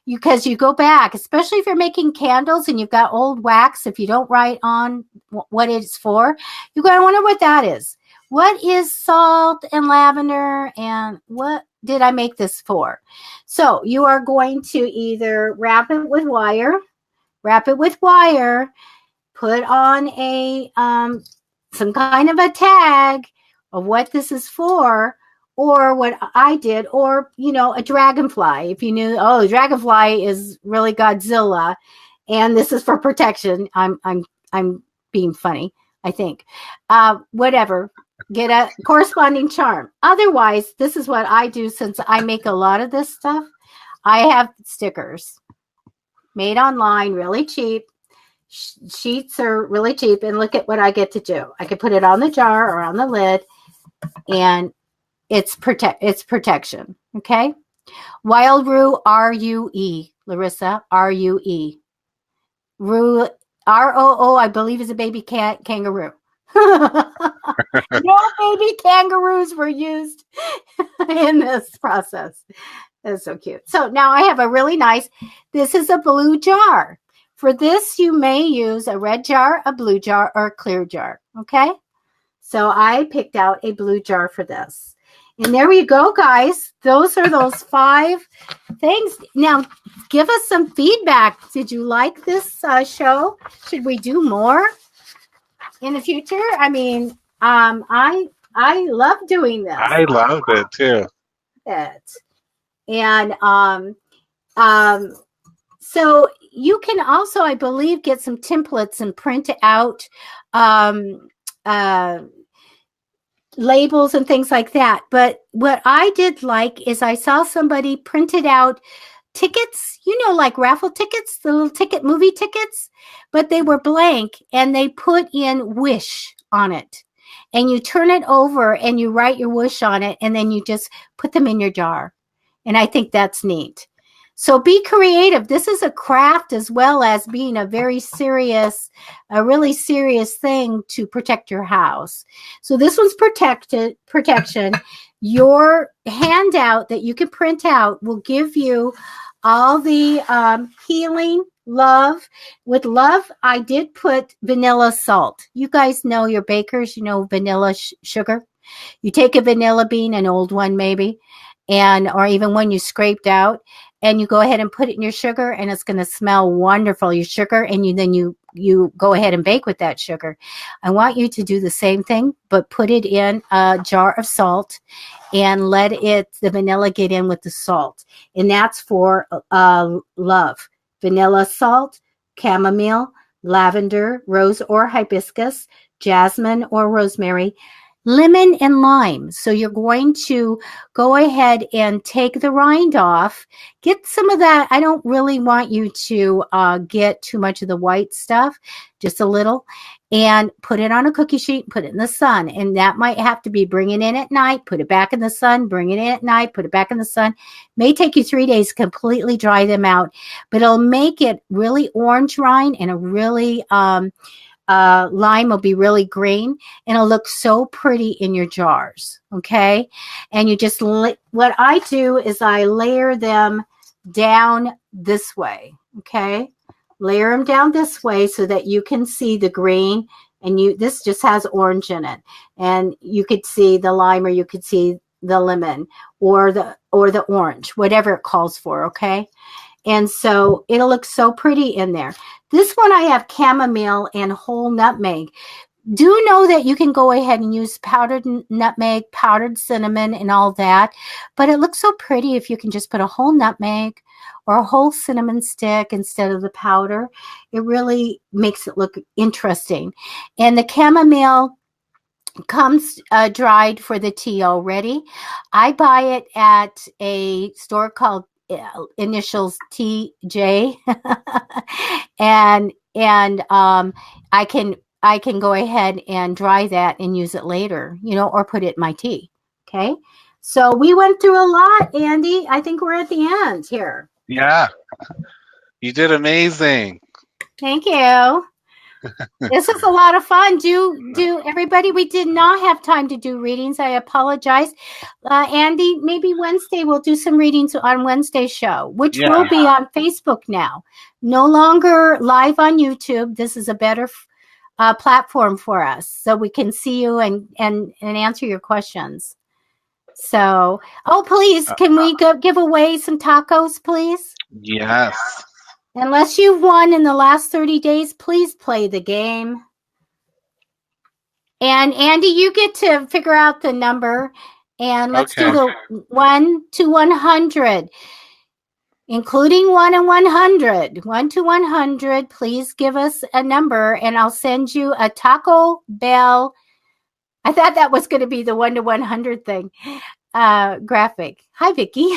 Because you go back, especially if you're making candles and you've got old wax, if you don't write on what it's for, you're going to wonder what that is. What is salt and lavender and what did I make this for? So you are going to either wrap it with wire, put on a some kind of a tag of what this is for, or what I did, or, a dragonfly. If you knew, the dragonfly is really Godzilla, and this is for protection. I'm being funny, I think. Whatever. Get a corresponding charm. Otherwise, this is what I do since I make a lot of this stuff. I have stickers made online, really cheap. Sheets are really cheap, and look at what I get to do. I can put it on the jar or on the lid, and it's protection. Okay. Wild rue, R-U-E. Larissa, R-U-E. Rue, R-O-O, I believe is a baby kangaroo. No baby kangaroos were used in this process. That's so cute. So now I have a really nice, this is a blue jar. For this, you may use a red jar, a blue jar, or a clear jar. Okay. So I picked out a blue jar for this. And there we go, guys. Those are those 5 things. Now, give us some feedback. Did you like this show? Should we do more in the future? I mean, I love doing this. I loved it too. And so you can also, I believe, get some templates and print out labels and things like that. But what I did like is I saw somebody printed out tickets, like raffle tickets, the little movie tickets, but they were blank and they put in wish on it. And you turn it over and you write your wish on it, and then you just put them in your jar. And I think that's neat. So be creative. This is a craft as well as being a really serious thing to protect your house. So this one's protection. Your handout that you can print out will give you all the healing, love. With love, I did put vanilla salt. You guys know your bakers, vanilla sugar. You take a vanilla bean, an old one maybe, or even one you scraped out, and you go ahead and put it in your sugar, and it's going to smell wonderful, your sugar, and you go ahead and bake with that sugar. I want you to do the same thing, but put it in a jar of salt and let the vanilla get in with the salt. And that's for love. Vanilla, salt, chamomile, lavender, rose or hibiscus, jasmine or rosemary, lemon and lime. So you're going to go ahead and take the rind off. Get some of that. I don't really want you to get too much of the white stuff, just a little, and put it on a cookie sheet, put it in the sun. And that might have to be bring it in at night, put it back in the sun, bring it in at night, put it back in the sun. May take you 3 days to completely dry them out, but it'll make it really orange rind and a really lime will be really green, and it'll look so pretty in your jars. Okay. And you just, what I do is I layer them down this way. Okay. Layer them down this way so that you can see the green, and this just has orange in it, and you could see the lime, or you could see the lemon, or the orange, whatever it calls for. Okay. And so it'll look so pretty in there. This one I have chamomile and whole nutmeg. Do know that you can go ahead and use powdered nutmeg, powdered cinnamon, and all that. But it looks so pretty if you can just put a whole nutmeg or a whole cinnamon stick instead of the powder. It really makes it look interesting. And the chamomile comes dried for the tea already. I buy it at a store called initials TJ, and I can go ahead and dry that and use it later, or put it in my tea. Okay, so we went through a lot, Andy. I think we're at the end here. Yeah, you did amazing. Thank you. This was a lot of fun. Do everybody, we did not have time to do readings. I apologize. Andy, maybe Wednesday we'll do some readings on Wednesday's show, which will be on Facebook now. No longer live on YouTube. This is a better platform for us, so we can see you and answer your questions. So, please, can we give away some tacos, please? Yes. Unless you've won in the last 30 days, please play the game. And Andy, you get to figure out the number. And let's do the 1 to 100, including 1 and 100. 1 to 100, please give us a number, and I'll send you a Taco Bell. I thought that was going to be the 1 to 100 thing. Graphic. Hi, Vicki.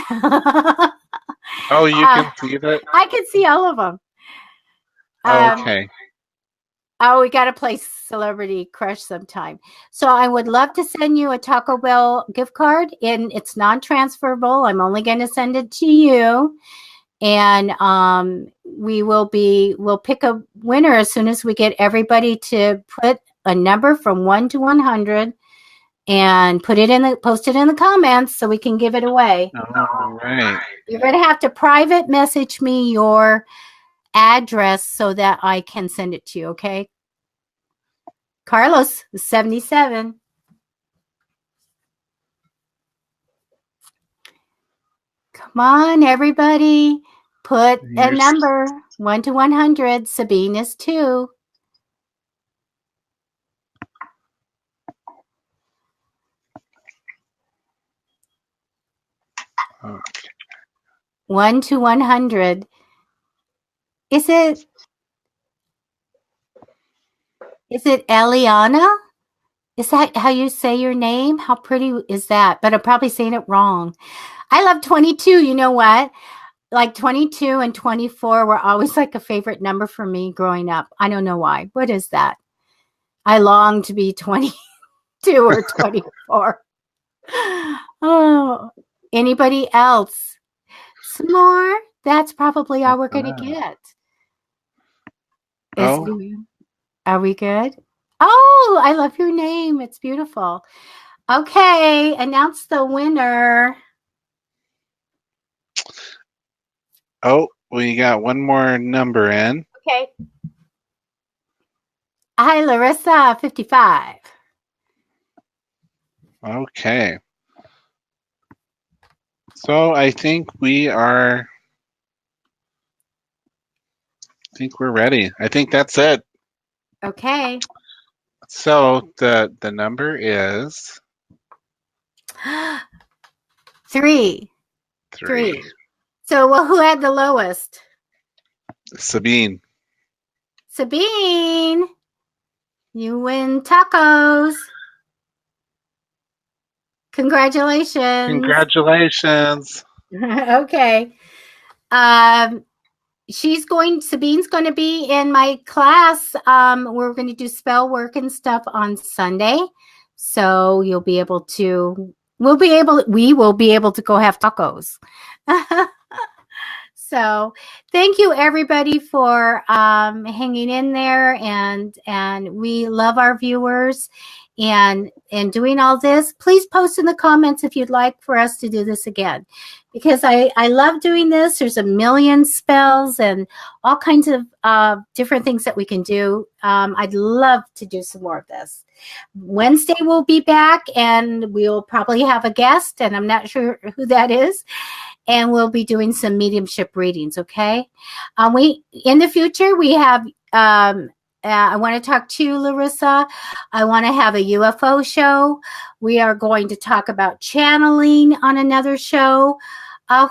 Oh, you can see that? I can see all of them. Okay. We got to play Celebrity Crush sometime. So I would love to send you a Taco Bell gift card, and it's non-transferable. I'm only going to send it to you. And we'll pick a winner as soon as we get everybody to put a number from 1 to 100 and post it in the comments so we can give it away. All right. You're going to have to private message me your address so that I can send it to you, okay? Carlos, 77. Come on, everybody. Put a number, 1 to 100. Sabine is 2. Okay. 1 to 100. Is it Eliana? Is that how you say your name? How pretty is that? But I'm probably saying it wrong. I love 22. You know what? Like 22 and 24 were always like a favorite number for me growing up. I don't know why. What is that? I long to be 22 or 24. Oh, anybody else? Some more? That's probably all we're going to get. Are we good? Oh, I love your name. It's beautiful. Okay, announce the winner. Oh, we got one more number in. Okay. Hi, Larissa, 55. Okay. So I think we are think we're ready. I think that's it. Okay. So the number is 3. 3. So, well, who had the lowest? Sabine. Sabine, you win tacos. Congratulations. Congratulations. Okay. Sabine's going to be in my class. We're going to do spell work and stuff on Sunday. So we will be able to go have tacos. So thank you everybody for hanging in there, and we love our viewers and doing all this. Please post in the comments if you'd like for us to do this again, because I love doing this. There's a million spells and all kinds of different things that we can do. I'd love to do some more of this. Wednesday we'll be back, and we'll probably have a guest, and I'm not sure who that is. And we'll be doing some mediumship readings, okay? In the future, we have, I want to talk to you, Larissa. I want to have a UFO show. We are going to talk about channeling on another show.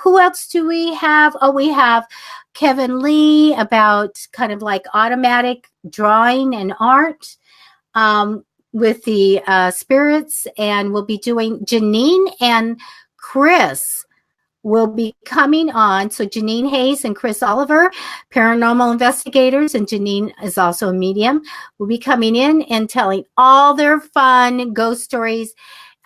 Who else do we have? Oh, we have Kevin Lee about kind of like automatic drawing and art with the spirits. And we'll be doing Janine and Chris will be coming on. So Janine Hayes and Chris Oliver, paranormal investigators, and Janine is also a medium, will be coming in and telling all their fun ghost stories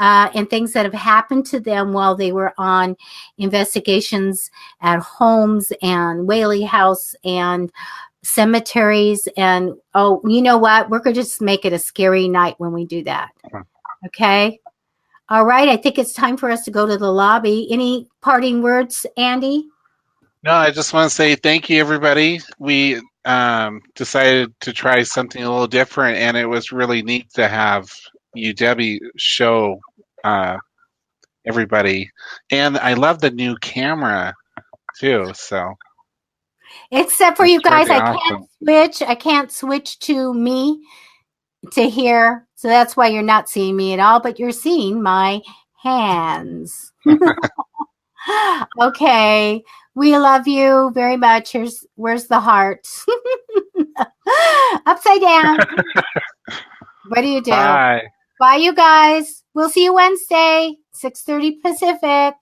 and things that have happened to them while they were on investigations at homes and Whaley House and cemeteries. And oh, you know what? We're going to just make it a scary night when we do that. Okay? All right, I think it's time for us to go to the lobby. Any parting words, Andy? No, I just want to say thank you, everybody. We decided to try something a little different, and it was really neat to have you, Debbie, show everybody. And I love the new camera, too. So, except for you guys, really I can't switch to me to here. So that's why you're not seeing me at all, but you're seeing my hands. Okay. We love you very much. Where's the heart? Upside down. What do you do? Bye. Bye, you guys. We'll see you Wednesday, 6:30 Pacific.